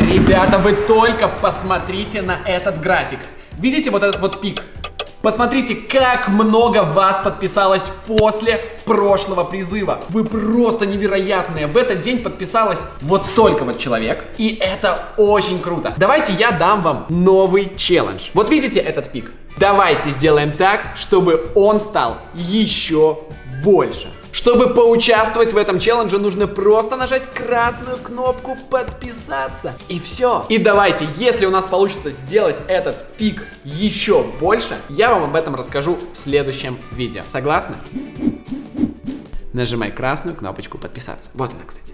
Ребята, вы только посмотрите на этот график. Видите вот этот вот пик? Посмотрите, как много вас подписалось после прошлого призыва. Вы просто невероятные. В этот день подписалось вот столько вот человек. И это очень круто. Давайте я дам вам новый челлендж. Вот видите этот пик? Давайте сделаем так, чтобы он стал еще больше. Чтобы поучаствовать в этом челлендже, нужно просто нажать красную кнопку «Подписаться». И все. И давайте, если у нас получится сделать этот пик еще больше, я вам об этом расскажу в следующем видео. Согласны? Нажимай красную кнопочку «Подписаться». Вот она, кстати.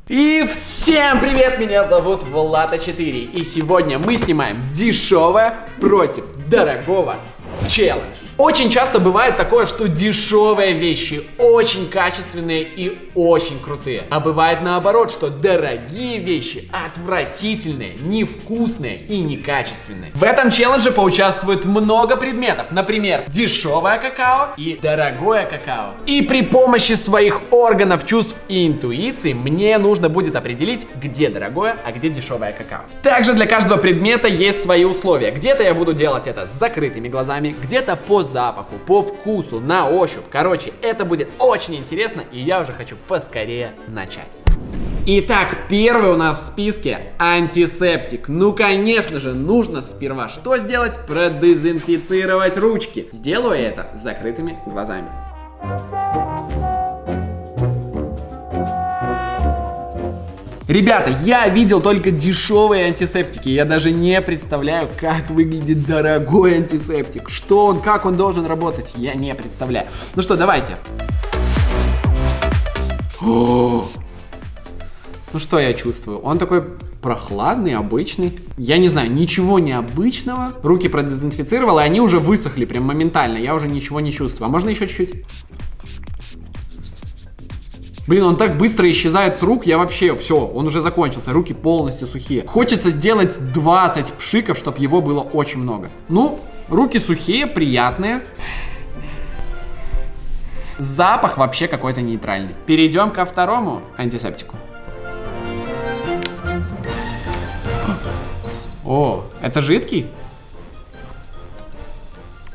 И всем привет, меня зовут Влад4. И сегодня мы снимаем дешевое против дорогого челлендж. Очень часто бывает такое, что дешевые вещи очень качественные и очень крутые. А бывает наоборот, что дорогие вещи отвратительные, невкусные и некачественные. В этом челлендже поучаствует много предметов. Например, дешевое какао и дорогое какао. И при помощи своих органов чувств и интуиции мне нужно будет определить, где дорогое, а где дешевое какао. Также для каждого предмета есть свои условия. Где-то я буду делать это с закрытыми глазами, где-то по запаху, по вкусу, на ощупь. Короче, это будет очень интересно, и я уже хочу поскорее начать. Итак, первый у нас в списке антисептик. Ну, конечно же, нужно сперва что сделать? Продезинфицировать ручки. Сделаю это с закрытыми глазами. Ребята, я видел только дешевые антисептики. Я даже не представляю, как выглядит дорогой антисептик. Что он, как он должен работать, я не представляю. Ну что, давайте. О! Ну что я чувствую? Он такой прохладный, обычный. Я не знаю, ничего необычного. Руки продезинфицировал, и они уже высохли прям моментально. Я уже ничего не чувствую. А можно еще чуть-чуть? Блин, он так быстро исчезает с рук, я вообще, все, он уже закончился, руки полностью сухие. Хочется сделать 20 пшиков, чтобы его было очень много. Ну, руки сухие, приятные. Запах вообще какой-то нейтральный. Перейдем ко второму антисептику. О, это жидкий?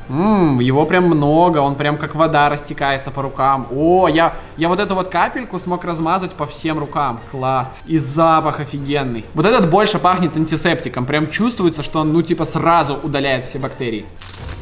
Его прям много, он прям как вода растекается по рукам. О, я вот эту вот капельку смог размазать по всем рукам. Класс. И запах офигенный. Вот этот больше пахнет антисептиком. Прям чувствуется, что он, ну, типа сразу удаляет все бактерии.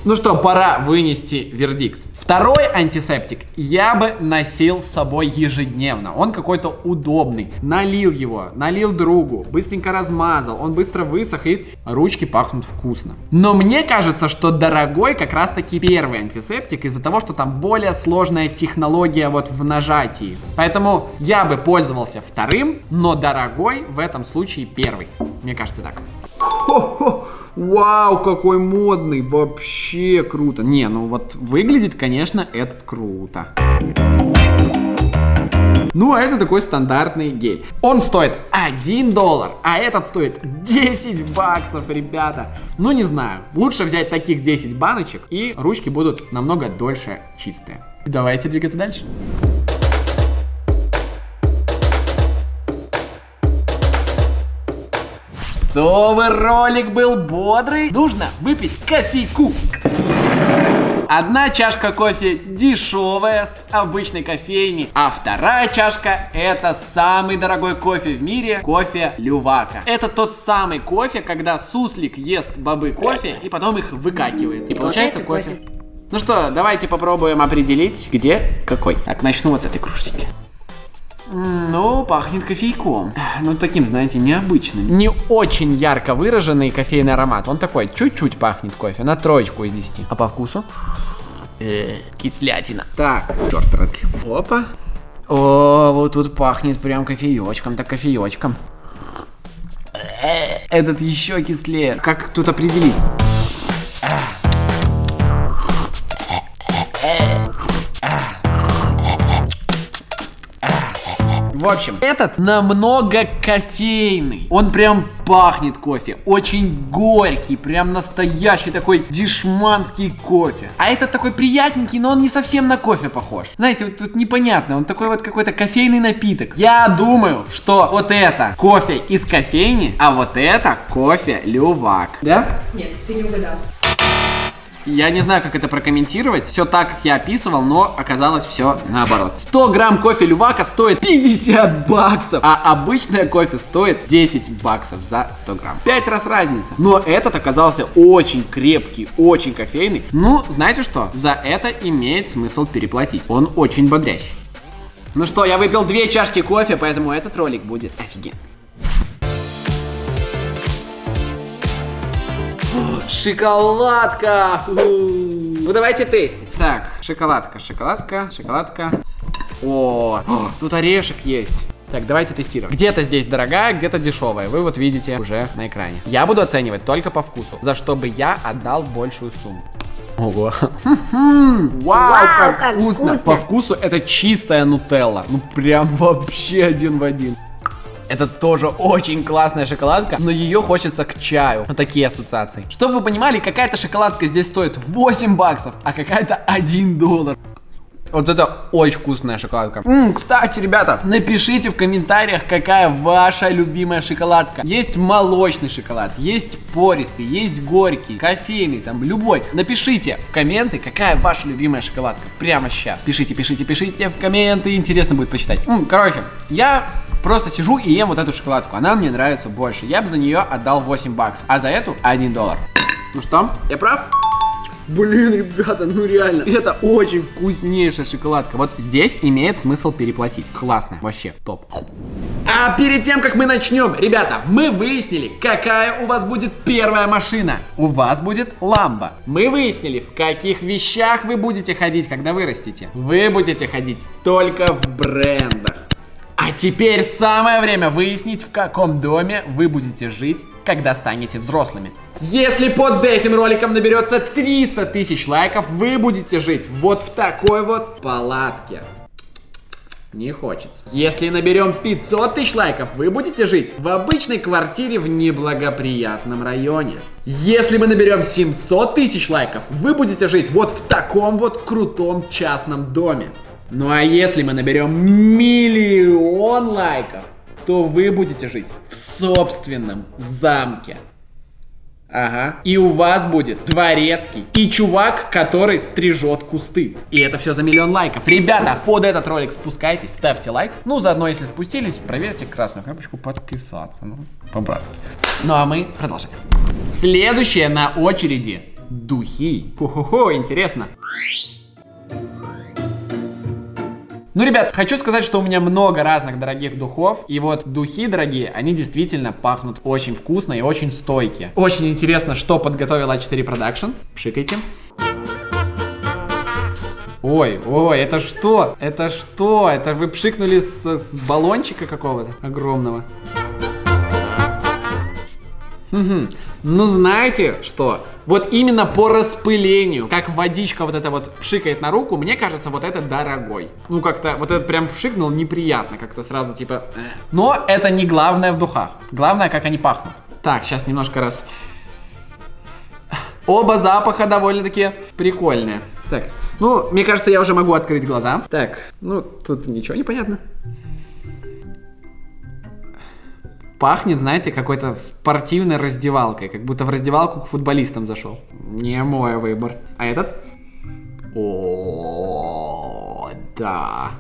Ну что, пора вынести вердикт. Второй антисептик я бы носил с собой ежедневно. Он какой-то удобный. Налил его, налил другу, быстренько размазал, он быстро высох и ручки пахнут вкусно. Но мне кажется, что дорогой как раз таки первый антисептик из-за того, что там более сложная технология вот в нажатии. Поэтому я бы пользовался вторым, но дорогой в этом случае первый. Мне кажется так. Хо-хо! Вау, какой модный, вообще круто. Не, ну вот выглядит, конечно, этот круто. Ну, а это такой стандартный гель. Он стоит $1, а этот стоит 10 баксов, ребята. Ну, не знаю, лучше взять таких 10 баночек, и ручки будут намного дольше чистые. Давайте двигаться дальше. Чтобы ролик был бодрый, нужно выпить кофейку. Одна чашка кофе дешевая с обычной кофейни, а вторая чашка — это самый дорогой кофе в мире, кофе Лювака. Это тот самый кофе, когда суслик ест бобы кофе и потом их выкакивает. И получается кофе. Ну что, давайте попробуем определить, где какой. Так, начну вот с этой кружечки. Ну, пахнет кофейком. Ну, таким, знаете, необычным. Не очень ярко выраженный кофейный аромат. Он такой, чуть-чуть пахнет кофе. На 3 из 10. А по вкусу? Кислятина. Так, черт разлил. Опа. О, вот тут пахнет прям кофеечком. Так, кофеечком. Этот еще кислее. Как тут определить? В общем, этот намного кофейный. Он прям пахнет кофе. Очень горький, прям настоящий такой дешманский кофе. А этот такой приятненький, но он не совсем на кофе похож. Знаете, вот тут непонятно, он такой вот какой-то кофейный напиток. Я думаю, что вот это кофе из кофейни, а вот это кофе Лювак. Да? Нет, ты не угадал. Я не знаю, как это прокомментировать. Все так, как я описывал, но оказалось все наоборот. 100 грамм кофе Лювака стоит 50 баксов, а обычное кофе стоит 10 баксов за 100 грамм. 5 раз разница. Но этот оказался очень крепкий, очень кофейный. Ну, знаете что? За это имеет смысл переплатить. Он очень бодрящий. Ну что, я выпил 2 чашки кофе, поэтому этот ролик будет офигенный. Шоколадка! Ну давайте тестить. Так, шоколадка. О, тут орешек есть. Так, давайте тестировать. Где-то здесь дорогая, где-то дешевая. Вы вот видите уже на экране. Я буду оценивать только по вкусу, за что бы я отдал большую сумму. Ого. Вау, как вкусно. По вкусу это чистая нутелла. Ну прям вообще один в один. Это тоже очень классная шоколадка, но ее хочется к чаю. Вот такие ассоциации. Чтобы вы понимали, какая-то шоколадка здесь стоит 8 баксов, а какая-то 1 доллар. Вот это очень вкусная шоколадка. Кстати, ребята, напишите в комментариях, какая ваша любимая шоколадка. Есть молочный шоколад, есть пористый, есть горький, кофейный, там любой. Напишите в комменты, какая ваша любимая шоколадка. Прямо сейчас. Пишите в комменты, интересно будет почитать. Короче, я просто сижу и ем вот эту шоколадку. Она мне нравится больше. Я бы за нее отдал 8 баксов, а за эту 1 доллар. Ну что, я прав? Блин, ребята, ну реально, это очень вкуснейшая шоколадка. Вот здесь имеет смысл переплатить. Классно, вообще топ. А перед тем, как мы начнем, ребята, мы выяснили, какая у вас будет первая машина. У вас будет Ламбо. Мы выяснили, в каких вещах вы будете ходить, когда вырастете. Вы будете ходить только в брендах. А теперь самое время выяснить, в каком доме вы будете жить, когда станете взрослыми. Если под этим роликом наберется 300 тысяч лайков, вы будете жить вот в такой вот палатке. Не хочется. Если наберем 500 тысяч лайков, вы будете жить в обычной квартире в неблагоприятном районе. Если мы наберем 700 тысяч лайков, вы будете жить вот в таком вот крутом частном доме. Ну а если мы наберем 1 миллион лайков, то вы будете жить в собственном замке. Ага. И у вас будет дворецкий и чувак, который стрижет кусты. И это все за 1 миллион лайков. Ребята, под этот ролик спускайтесь, ставьте лайк. Ну, заодно, если спустились, проверьте красную кнопочку подписаться. Ну, по-братски. Ну, а мы продолжаем. Следующее на очереди духи. Хо-хо-хо, интересно. Ну, ребят, хочу сказать, что у меня много разных дорогих духов. И вот духи дорогие, они действительно пахнут очень вкусно и очень стойкие. Очень интересно, что подготовил А4 Production. Пшикайте. Ой, это что? Это что? Это вы пшикнули с баллончика какого-то огромного. Ну, знаете что? Вот именно по распылению, как водичка вот эта вот пшикает на руку, мне кажется, вот это дорогой. Ну, как-то вот этот прям пшикнул неприятно, как-то сразу типа... Но это не главное в духах. Главное, как они пахнут. Так, сейчас немножко раз... Оба запаха довольно-таки прикольные. Так, ну, мне кажется, я уже могу открыть глаза. Так, ну, тут ничего не понятно. Пахнет, знаете, какой-то спортивной раздевалкой. Как будто в раздевалку к футболистам зашел. Не мой выбор. А этот? О, да.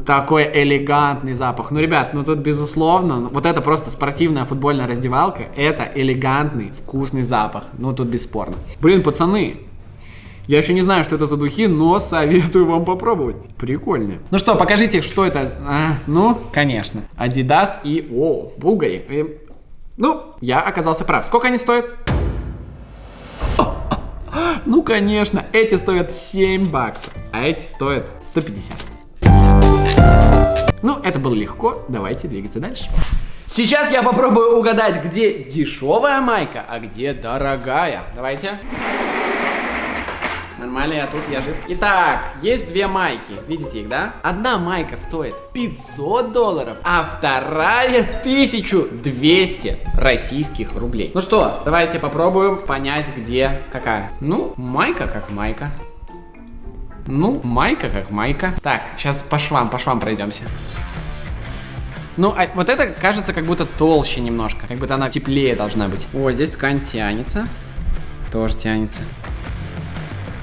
Такой элегантный запах. Ну, ребят, ну тут безусловно, вот это просто спортивная футбольная раздевалка. Это элегантный, вкусный запах. Ну, тут бесспорно. Блин, пацаны. Я еще не знаю, что это за духи, но советую вам попробовать. Прикольные. Ну что, покажите, что это. Ну, конечно. Adidas и... О, Bulgari. Ну, я оказался прав. Сколько они стоят? Ну, конечно. Эти стоят 7 баксов, а эти стоят 150. Ну, это было легко. Давайте двигаться дальше. Сейчас я попробую угадать, где дешевая майка, а где дорогая. Давайте. Нормально, я жив. Итак, есть две майки. Видите их, да? Одна майка стоит $500, а вторая 1200 российских рублей. Ну что, давайте попробуем понять, где какая. Ну, майка как майка. Ну, майка как майка. Так, сейчас по швам пройдемся. Ну, а вот это кажется как будто толще немножко. Как будто она теплее должна быть. О, здесь ткань тянется. Тоже тянется.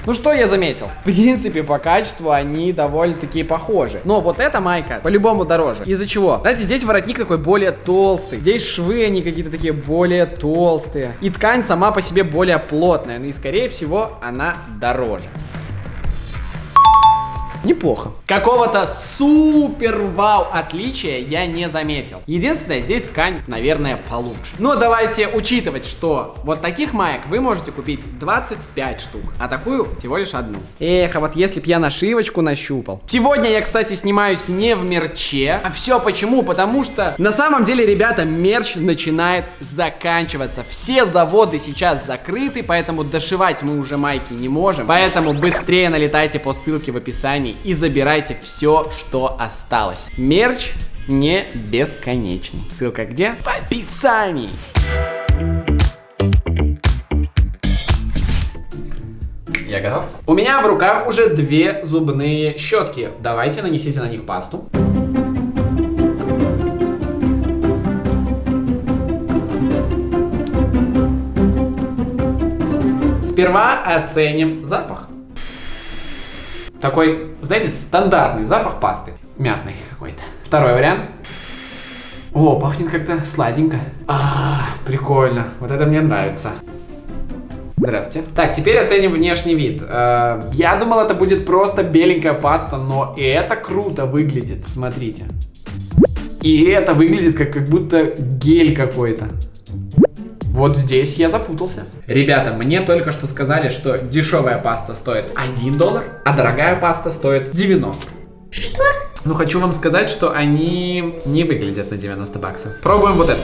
Ну что я заметил? В принципе, по качеству они довольно-таки похожи. Но вот эта майка по-любому дороже. Из-за чего? Знаете, здесь воротник такой более толстый. Здесь швы, они какие-то такие более толстые. И ткань сама по себе более плотная. Ну и, скорее всего, она дороже. Неплохо. Какого-то супер-вау отличия я не заметил. Единственное, здесь ткань, наверное, получше. Но давайте учитывать, что вот таких маек вы можете купить 25 штук, а такую всего лишь одну. Эх, а вот если б я нашивочку нащупал. Сегодня я, кстати, снимаюсь не в мерче. А все почему? Потому что на самом деле, ребята, мерч начинает заканчиваться. Все заводы сейчас закрыты, поэтому дошивать мы уже майки не можем. Поэтому быстрее налетайте по ссылке в описании и забирайте все, что осталось. Мерч не бесконечный. Ссылка где? В описании. Я готов. У меня в руках уже две зубные щетки. Давайте нанесите на них пасту. Сперва оценим запах. Такой, знаете, стандартный запах пасты. Мятный какой-то. Второй вариант. О, пахнет как-то сладенько. Прикольно. Вот это мне нравится. Здравствуйте. Так, теперь оценим внешний вид. Я думал, это будет просто беленькая паста, но и это круто выглядит. Смотрите. И это выглядит как будто гель какой-то. Вот здесь я запутался. Ребята, мне только что сказали, что дешевая паста стоит $1, а дорогая паста стоит 90. Что? Ну, хочу вам сказать, что они не выглядят на 90 баксов. Пробуем вот это.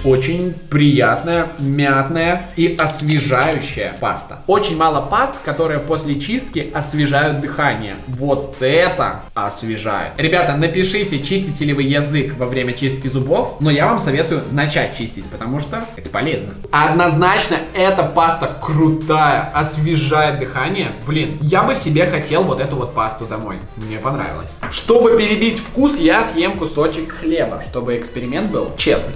Очень приятная, мятная и освежающая паста. Очень мало паст, которые после чистки освежают дыхание. Вот это освежает. Ребята, напишите, чистите ли вы язык во время чистки зубов, но я вам советую начать чистить, потому что это полезно. Однозначно, эта паста крутая, освежает дыхание. Блин, я бы себе хотел вот эту вот пасту домой. Мне понравилось. Чтобы перебить вкус, я съем кусочек хлеба, чтобы эксперимент был честный.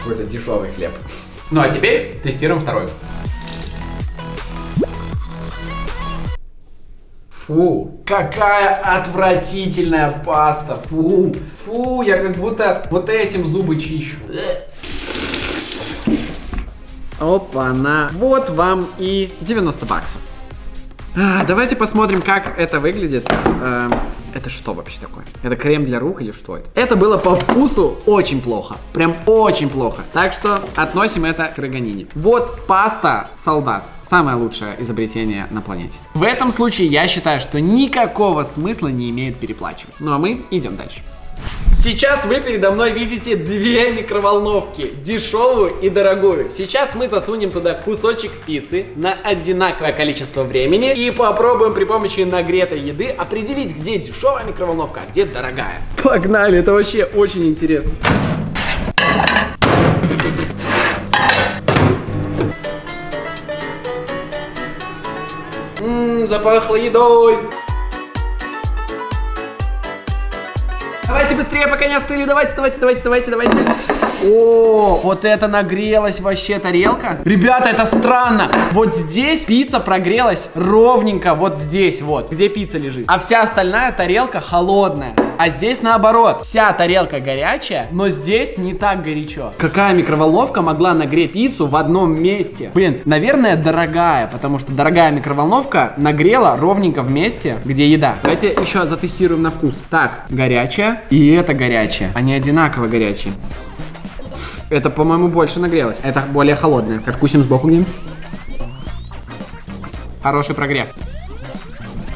Какой-то дешевый хлеб. Ну а теперь тестируем второй. Фу, какая отвратительная паста. Фу, фу, я как будто вот этим зубы чищу. Опа-на. Вот вам и 90 баксов. Давайте посмотрим, как это выглядит. Это что вообще такое? Это крем для рук или что это? Это было по вкусу очень плохо. Прям очень плохо. Так что относим это к роганине. Вот паста солдат. Самое лучшее изобретение на планете. В этом случае я считаю, что никакого смысла не имеет переплачивать. Ну а мы идем дальше. Сейчас вы передо мной видите две микроволновки, дешевую и дорогую. Сейчас мы засунем туда кусочек пиццы на одинаковое количество времени и попробуем при помощи нагретой еды определить, где дешевая микроволновка, а где дорогая. Погнали, это вообще очень интересно. Запахло едой. Давайте быстрее, пока не остыли. Давайте. О, вот это нагрелась вообще тарелка. Ребята, это странно. Вот здесь пицца прогрелась ровненько вот здесь вот, где пицца лежит. А вся остальная тарелка холодная. А здесь наоборот. Вся тарелка горячая, но здесь не так горячо. Какая микроволновка могла нагреть пиццу в одном месте? Блин, наверное, дорогая, потому что дорогая микроволновка нагрела ровненько в месте, где еда. Давайте еще затестируем на вкус. Так, горячая и это горячая. Они одинаково горячие. Это, по-моему, больше нагрелось. Это более холодное. Откусим сбоку где-нибудь. Хороший прогрев.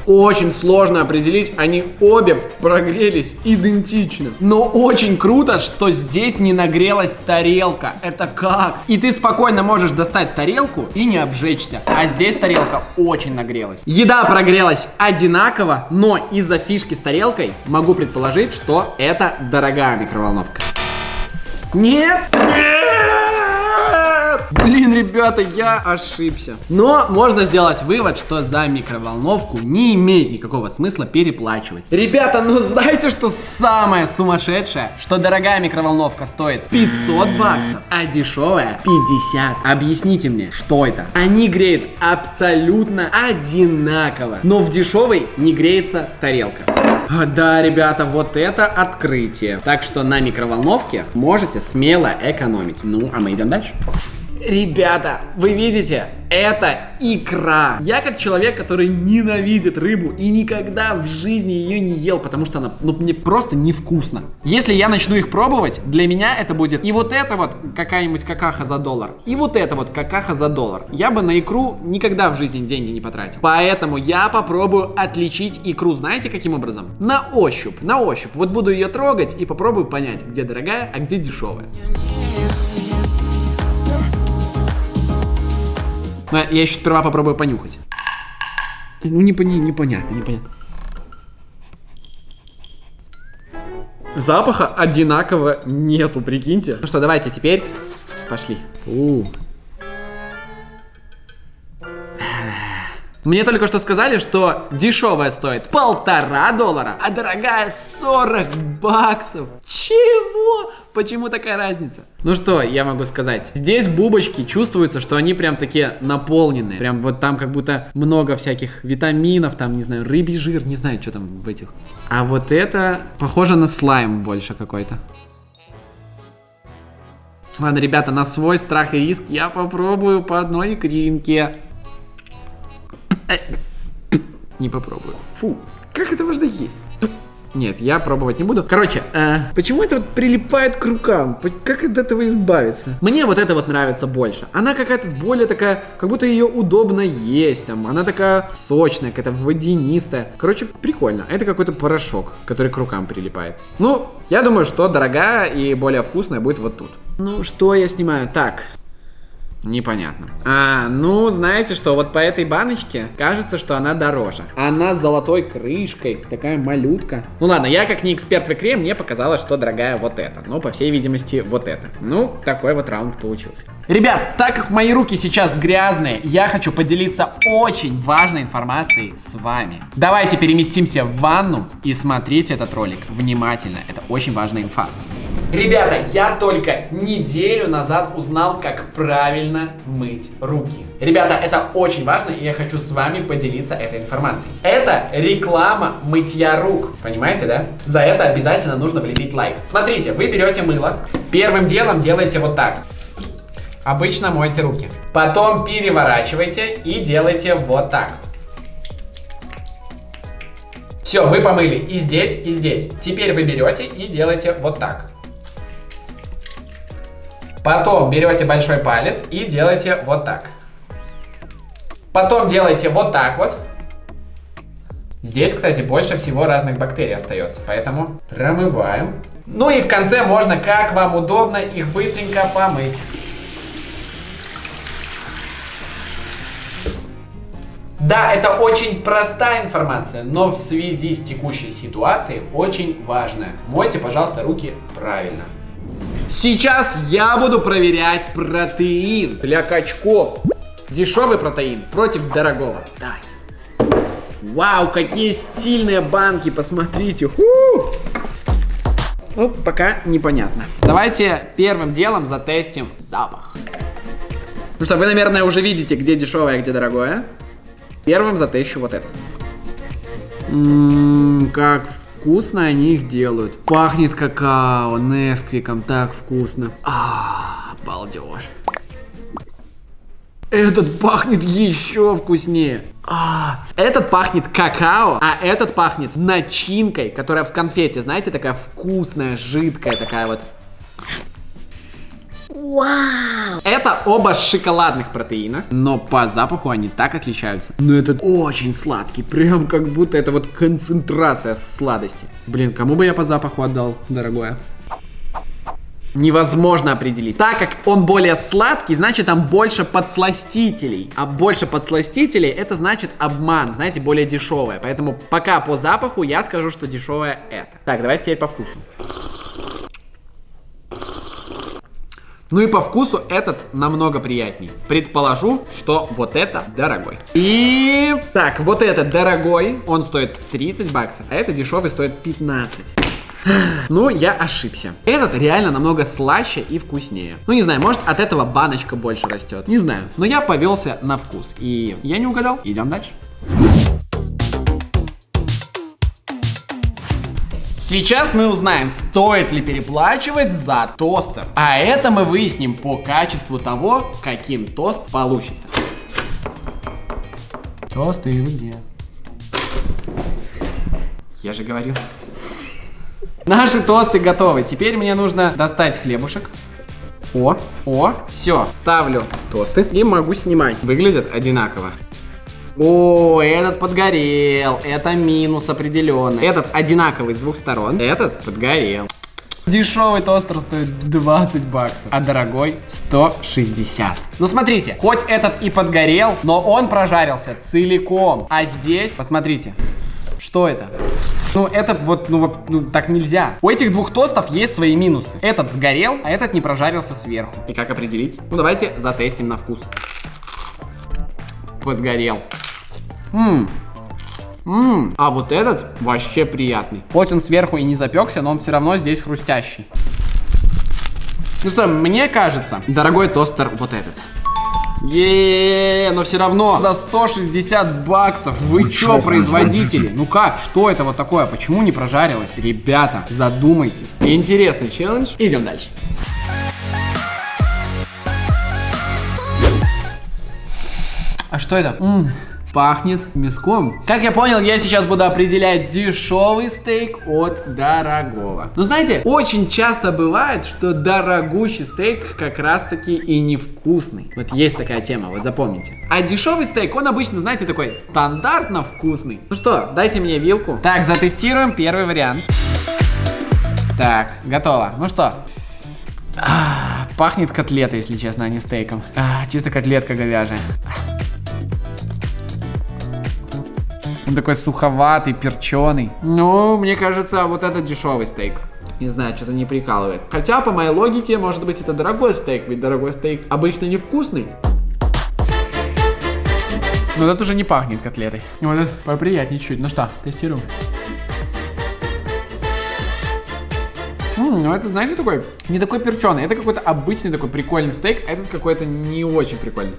Очень сложно определить, они обе прогрелись идентично. Но очень круто, что здесь не нагрелась тарелка. Это как? И ты спокойно можешь достать тарелку и не обжечься. А здесь тарелка очень нагрелась. Еда прогрелась одинаково, но из-за фишки с тарелкой могу предположить, что это дорогая микроволновка. Нет! Блин, ребята, я ошибся. Но можно сделать вывод, что за микроволновку не имеет никакого смысла переплачивать. Ребята, ну знаете, что самое сумасшедшее? Что дорогая микроволновка стоит 500 баксов, а дешевая 50. Объясните мне, что это? Они греют абсолютно одинаково, но в дешевой не греется тарелка. Да, ребята, вот это открытие. Так что на микроволновке можете смело экономить. Ну, а мы идем дальше. Ребята, вы видите, это икра. Я как человек, который ненавидит рыбу и никогда в жизни ее не ел, потому что она, мне просто невкусно. Если я начну их пробовать, для меня это будет и вот это вот какая-нибудь какаха за $1, и вот это вот какаха за $1. Я бы на икру никогда в жизни деньги не потратил. Поэтому я попробую отличить икру, знаете, каким образом? На ощупь, на ощупь. Вот буду ее трогать и попробую понять, где дорогая, а где дешевая. Но я еще сперва попробую понюхать. Ну, непонятно. Запаха одинаково нету, прикиньте. Ну что, давайте теперь пошли. Мне только что сказали, что дешевая стоит $1,5, а дорогая 40 баксов. Чего? Почему такая разница? Ну что я могу сказать? Здесь бубочки чувствуются, что они прям такие наполненные. Прям вот там как будто много всяких витаминов, там, не знаю, рыбий жир, не знаю, что там в этих. А вот это похоже на слайм больше какой-то. Ладно, ребята, на свой страх и риск я попробую по одной икринке. Не попробую. Фу, как это можно есть? Нет, я пробовать не буду. Короче, почему это вот прилипает к рукам? Как от этого избавиться? Мне вот это вот нравится больше. Она какая-то более такая, как будто ее удобно есть. Там, она такая сочная, какая-то водянистая. Короче, прикольно. Это какой-то порошок, который к рукам прилипает. Ну, я думаю, что дорогая и более вкусная будет вот тут. Ну, что я снимаю? Так. Непонятно. Ну, знаете что, вот по этой баночке кажется, что она дороже. Она с золотой крышкой, такая малютка. Ну ладно, я как не эксперт в икре, мне показалось, что дорогая вот эта. Но, по всей видимости, вот эта. Ну, такой вот раунд получился. Ребят, так как мои руки сейчас грязные, я хочу поделиться очень важной информацией с вами. Давайте переместимся в ванну и смотрите этот ролик внимательно. Это очень важная инфа. Ребята, я только неделю назад узнал, как правильно мыть руки. Ребята, это очень важно, и я хочу с вами поделиться этой информацией. Это реклама мытья рук. Понимаете, да? За это обязательно нужно влепить лайк. Смотрите, вы берете мыло, первым делом делаете вот так. Обычно мойте руки. Потом переворачивайте и делайте вот так. Все, вы помыли и здесь, и здесь. Теперь вы берете и делаете вот так. Потом берете большой палец и делаете вот так. Потом делаете вот так вот. Здесь, кстати, больше всего разных бактерий остается, поэтому промываем. Ну и в конце можно, как вам удобно, их быстренько помыть. Да, это очень простая информация, но в связи с текущей ситуацией очень важная. Мойте, пожалуйста, руки правильно. Сейчас я буду проверять протеин для качков. Дешевый протеин против дорогого. Давайте. Вау, какие стильные банки, посмотрите. Ну, пока непонятно. Давайте первым делом затестим запах. Ну что, вы, наверное, уже видите, где дешевое, а где дорогое. Первым затещу вот это. Как вкусно они их делают. Пахнет какао, несквиком, так вкусно. Балдеж. Этот пахнет еще вкуснее. Этот пахнет какао, а этот пахнет начинкой, которая в конфете, знаете, такая вкусная, жидкая, такая вот. Вау! Это оба шоколадных протеина, но по запаху они так отличаются. Но этот очень сладкий, прям как будто это вот концентрация сладости. Блин, кому бы я по запаху отдал, дорогое? Невозможно определить. Так как он более сладкий, значит там больше подсластителей. А больше подсластителей, это значит обман, знаете, более дешевое. Поэтому пока по запаху я скажу, что дешевое это. Так, давайте теперь по вкусу. Ну и по вкусу этот намного приятней. Предположу, что вот это дорогой. И так, вот этот дорогой, он стоит 30 баксов, а это дешевый стоит 15. Ну, я ошибся. Этот реально намного слаще и вкуснее. Ну, не знаю, может от этого баночка больше растет. Не знаю. Но я повелся на вкус. И я не угадал. Идем дальше. Сейчас мы узнаем, стоит ли переплачивать за тостер. А это мы выясним по качеству того, каким тост получится. Тосты вы где? Я же говорил. Наши тосты готовы. Теперь мне нужно достать хлебушек. Все, ставлю тосты и могу снимать. Выглядят одинаково. О, этот подгорел. Это минус определенно. Этот одинаковый с двух сторон. Этот подгорел. Дешевый тостер стоит 20 баксов, а дорогой 160. Ну смотрите, хоть этот и подгорел, но он прожарился целиком. А здесь, посмотрите, что это? Ну, это вот, так нельзя. У этих двух тостов есть свои минусы. Этот сгорел, а этот не прожарился сверху. И как определить? Ну, давайте затестим на вкус. Подгорел. А вот этот вообще приятный. Хоть он сверху и не запекся, но он все равно здесь хрустящий. Ну что, мне кажется, дорогой тостер вот этот. Но все равно за 160 баксов. Вы чё, производители? Ну как? Что это вот такое? Почему не прожарилось? Ребята, задумайтесь. Интересный челлендж. Идем дальше. А что это? Пахнет мяском. Как я понял, я сейчас буду определять дешевый стейк от дорогого. Но знаете, очень часто бывает, что дорогущий стейк как раз таки и невкусный. Вот есть такая тема, вот запомните. А дешевый стейк, он обычно, знаете, такой стандартно вкусный. Ну что, дайте мне вилку. Так, затестируем первый вариант. Так, готово. Ну что? Пахнет котлетой, если честно, а не стейком. Чисто котлетка говяжья. Он такой суховатый, перченый. Ну, мне кажется, вот это дешевый стейк. Не знаю, что-то не прикалывает. Хотя, по моей логике, может быть, это дорогой стейк. Ведь дорогой стейк обычно невкусный. Но это уже не пахнет котлетой. Вот это поприятнее чуть. Ну что, тестируем. Ну это, знаете, такой, не такой перченый. Это какой-то обычный такой прикольный стейк, а этот какой-то не очень прикольный.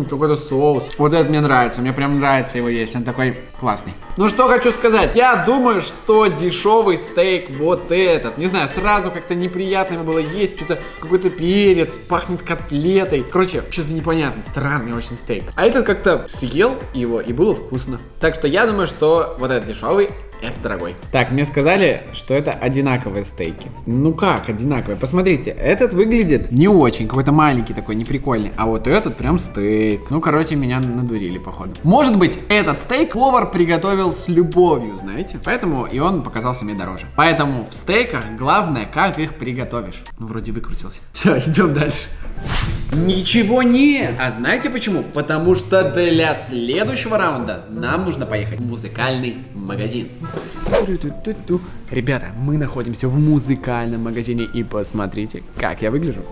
Какой-то соус. Вот этот мне нравится, мне прям нравится его есть, он такой классный. Ну что хочу сказать, я думаю, что дешевый стейк вот этот. Не знаю, сразу как-то неприятно ему было есть, что-то какой-то перец, пахнет котлетой. Короче, что-то непонятно, странный очень стейк. А этот как-то съел его и было вкусно. Так что я думаю, что вот этот дешевый, это дорогой. Так, мне сказали, что это одинаковые стейки. Ну как одинаковые? Посмотрите, этот выглядит не очень, какой-то маленький такой, неприкольный. А вот этот прям стейк. Ну, короче, меня надурили, походу. Может быть, этот стейк повар приготовил с любовью, знаете? Поэтому и он показался мне дороже. Поэтому в стейках главное, как их приготовишь. Ну, вроде выкрутился. Все, идем дальше. Ничего нет. А знаете почему? Потому что для следующего раунда нам нужно поехать в музыкальный магазин. Ребята, мы находимся в музыкальном магазине, и посмотрите, как я выгляжу.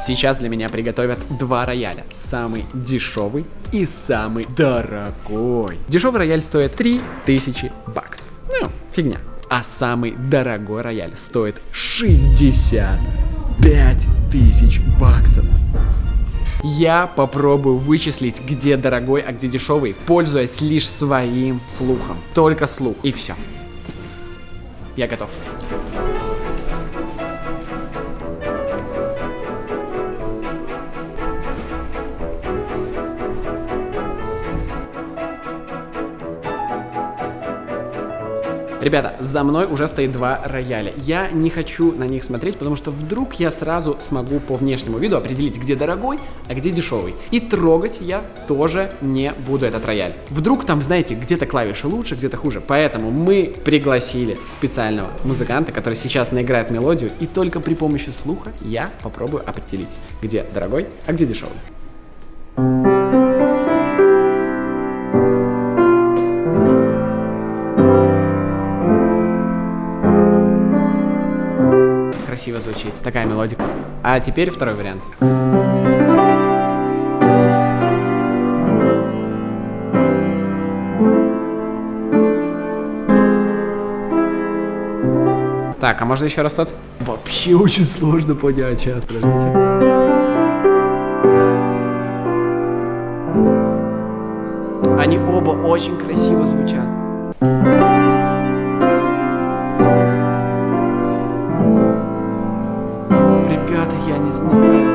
Сейчас для меня приготовят два рояля. Самый дешевый и самый дорогой. Дешевый рояль стоит 3000 баксов. Ну, фигня. А самый дорогой рояль стоит 65 тысяч баксов. Я попробую вычислить, где дорогой, а где дешевый, пользуясь лишь своим слухом. Только слух, и все. Я готов. Ребята, за мной уже стоит 2 рояля. Я не хочу на них смотреть, потому что вдруг я сразу смогу по внешнему виду определить, где дорогой, а где дешевый. И трогать я тоже не буду этот рояль. Вдруг там, знаете, где-то клавиши лучше, где-то хуже. Поэтому мы пригласили специального музыканта, который сейчас наиграет мелодию, и только при помощи слуха я попробую определить, где дорогой, а где дешевый. Красиво звучит. Такая мелодика. А теперь второй вариант. Так, а можно еще раз тот? Вообще очень сложно понять. Сейчас, подождите. Они оба очень красиво звучат. Ребята, я не знаю.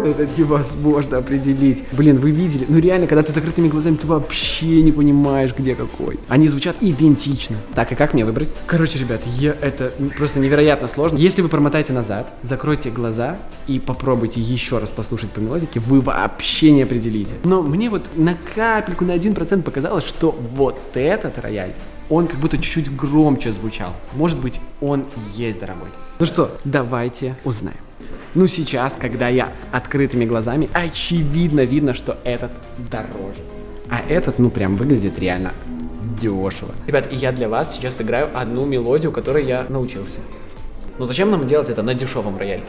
Это невозможно определить. Блин, вы видели? Ну реально, когда ты с закрытыми глазами, ты вообще не понимаешь, где какой. Они звучат идентично. Так, и как мне выбрать? Короче, ребят, это просто невероятно сложно. Если вы промотаете назад, закройте глаза и попробуйте еще раз послушать по мелодике, вы вообще не определите. Но мне вот на капельку, на 1% показалось, что вот этот рояль, он как будто чуть-чуть громче звучал. Может быть, он и есть дорогой. Ну что, давайте узнаем. Ну сейчас, когда я с открытыми глазами, очевидно видно, что этот дороже. А этот, ну прям выглядит реально дешево. Ребят, и я для вас сейчас сыграю одну мелодию, которой я научился. Но зачем нам делать это на дешевом рояле?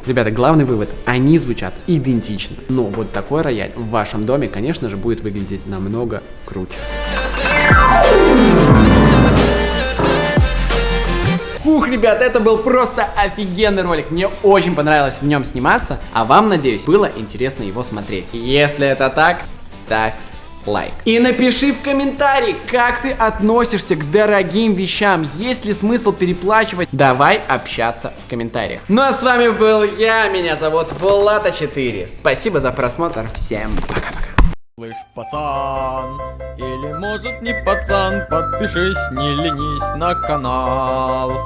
Ребята, главный вывод, они звучат идентично. Но вот такой рояль в вашем доме, конечно же, будет выглядеть намного круче. Фух, ребят, это был просто офигенный ролик. Мне очень понравилось в нем сниматься, а вам, надеюсь, было интересно его смотреть. Если это так, ставь лайк. И напиши в комментарии, как ты относишься к дорогим вещам, есть ли смысл переплачивать. Давай общаться в комментариях. Ну а с вами был я, меня зовут Влада4. Спасибо за просмотр, всем пока-пока. Слышь, пацан, или может не пацан, подпишись, не ленись на канал.